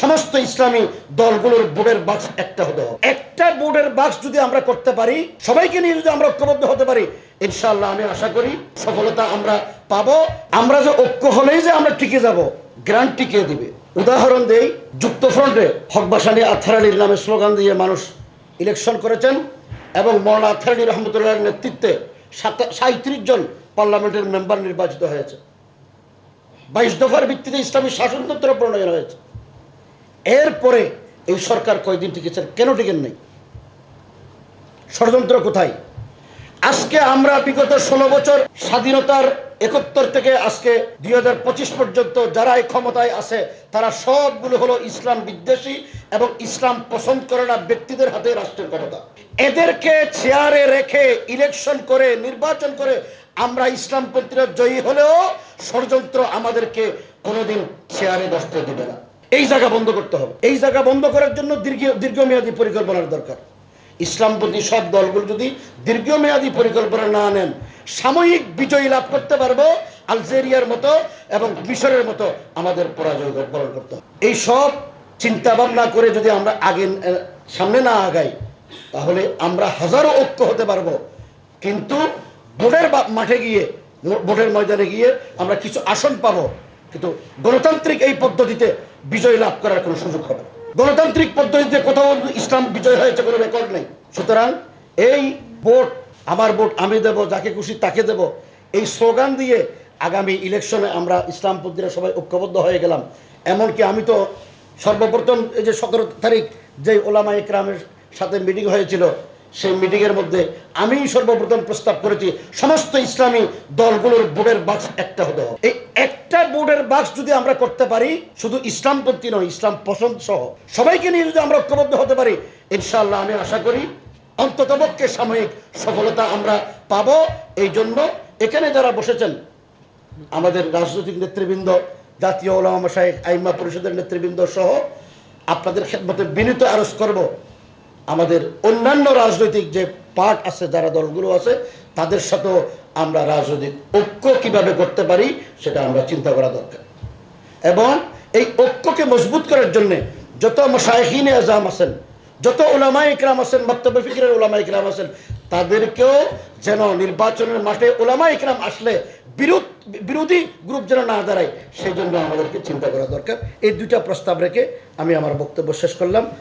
সমস্ত ইসলামী দলগুলোর বোর্ডের বাক্স একটা হতে হবে। একটা বোর্ডের বাক্স যদি আমরা করতে পারি, সবাইকে নিয়ে যদি আমরা ঐক্যবদ্ধ হতে পারি, ইনশাআল্লাহ আমি আশা করি সফলতা আমরা পাবো। আমরা যে ঐক্য হলেই যে আমরা টিকে যাব, গ্রান্ট টিকিয়ে দিবে। উদাহরণ দেই, যুক্তফ্রন্টে হক বাসানী আতহার আলীর নামে স্লোগান দিয়ে মানুষ ইলেকশন করেছেন এবং মৌলানা আতহার আলী রহমতুল্লাহর নেতৃত্বে 37 জন পার্লামেন্টের মেম্বার নির্বাচিত হয়েছে। 22 দফার ভিত্তিতে ইসলামী শাসনতন্ত্র প্রণয়ন হয়েছে। এরপরে এই সরকার কয়দিন টিকেছেন? কেন টিকেন নাই? ষড়যন্ত্র কোথায়? আজকে আমরা বিগত 16 বছর স্বাধীনতার 71 থেকে আজকে 2025 পর্যন্ত যারা এই ক্ষমতায় আছে, তারা সবগুলো হলো ইসলাম বিদ্বেষী এবং ইসলাম পছন্দ করে না ব্যক্তিদের হাতে রাষ্ট্রের ক্ষমতা। এদেরকে চেয়ারে রেখে ইলেকশন করে নির্বাচন করে আমরা ইসলামপন্থীরা জয়ী হলেও ষড়যন্ত্র আমাদেরকে কোনোদিন চেয়ারে বসতে দেবে না। এই জায়গা বন্ধ করতে হবে। এই জায়গা বন্ধ করার জন্য দীর্ঘমেয়াদী পরিকল্পনার দরকার। ইসলামপন্থী সব দলগুলো যদি দীর্ঘমেয়াদী পরিকল্পনা না নেন, সাময়িক বিজয় লাভ করতে পারবো আলজেরিয়ার মতো এবং মিশরের মতো আমাদের পরাজয় বরণ করতে হবে। এই সব চিন্তা ভাবনা করে যদি আমরা সামনে না আগাই, তাহলে আমরা হাজারো ঐক্য হতে পারবো, কিন্তু ভোটের মাঠে গিয়ে, ভোটের ময়দানে গিয়ে আমরা কিছু আসন পাবো, কিন্তু গণতান্ত্রিক এই পদ্ধতিতে বিজয় লাভ করার কোনো সুযোগ হবে না। গণতান্ত্রিক পদ্ধতিতে কোথাও ইসলাম বিজয় হয়েছে কোনো রেকর্ড নেই। সুতরাং এই ভোট আমার ভোট আমি দেব, যাকে খুশি তাকে দেব, এই স্লোগান দিয়ে আগামী ইলেকশনে আমরা ইসলামপন্থীরা সবাই ঐক্যবদ্ধ হয়ে গেলাম। এমনকি আমি তো সর্বপ্রথম এই যে 17 তারিখ যে ওলামা ইকরামের সাথে মিটিং হয়েছিল, সেই মিটিংয়ের মধ্যে আমি সর্বপ্রথম প্রস্তাব করেছি সমস্ত ইসলামী দলগুলোর বোর্ডের বাক্স একটা হতে হবে। এই একটা বোর্ডের বাক্স যদি আমরা করতে পারি, শুধু ইসলামপন্থী নয়, ইসলাম পছন্দ সহ সবাইকে নিয়ে যদি আমরা ঐক্যবদ্ধ হতে পারি, ইনশাআল্লাহ আমি আশা করি অন্ততপক্ষে সাময়িক সফলতা আমরা পাবো। এই জন্য এখানে যারা বসেছেন, আমাদের রাজনৈতিক নেতৃবৃন্দ, জাতীয় ওলামা মাশায়েখ, আইম্মা পরিষদের নেতৃবৃন্দ সহ আপনাদের খেদমতে বিনীত আরজ করব, আমাদের অন্যান্য রাজনৈতিক যে পার্ট আছে, যারা দলগুলো আছে, তাদের সাথেও আমরা রাজনৈতিক ঐক্য কিভাবে করতে পারি সেটা আমরা চিন্তা করা দরকার। এবং এই ঐক্যকে মজবুত করার জন্যে যত মাশায়েখিন আযম আছেন, যত উলামায়ে ইকরাম আছেন, মাকতাবে ফিকরের উলামায়ে ইকরাম আছেন, তাদেরকেও যেন নির্বাচনের মাঠে উলামায়ে ইকরাম আসলে বিরোধী গ্রুপ যেন না দাঁড়ায়, সেই জন্য আমাদেরকে চিন্তা করা দরকার। এই দুইটা প্রস্তাব রেখে আমি আমার বক্তব্য শেষ করলাম।